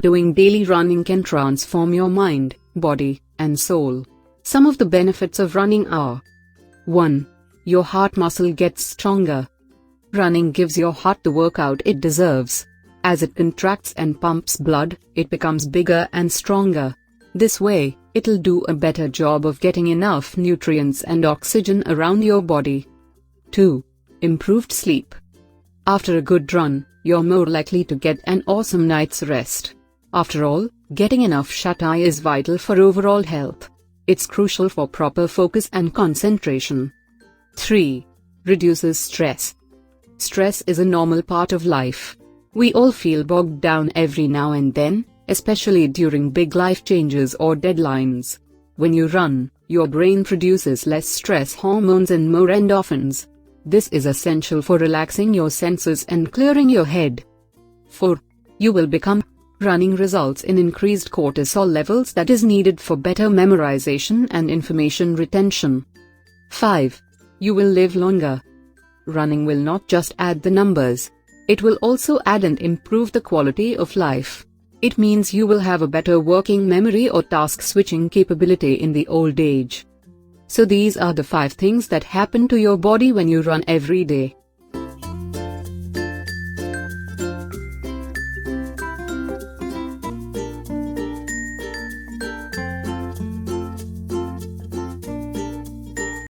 doing daily running can transform your mind, body, and soul. Some of the benefits of running are: 1. Your heart muscle gets stronger. Running gives your heart the workout it deserves. As it contracts and pumps blood, it becomes bigger and stronger. This way, it'll do a better job of getting enough nutrients and oxygen around your body. 2. Improved sleep. After a good run, you're more likely to get an awesome night's rest. After all, getting enough shut-eye is vital for overall health. It's crucial for proper focus and concentration. 3. Reduces stress. Stress is a normal part of life. We all feel bogged down every now and then, especially during big life changes or deadlines. When you run, your brain produces less stress hormones and more endorphins. This is essential for relaxing your senses and clearing your head. 4. You will become. Running results in increased cortisol levels that is needed for better memorization and information retention. 5. You will live longer. Running will not just add the numbers. It will also add and improve the quality of life. It means you will have a better working memory or task switching capability in the old age. So these are the 5 things that happen to your body when you run every day.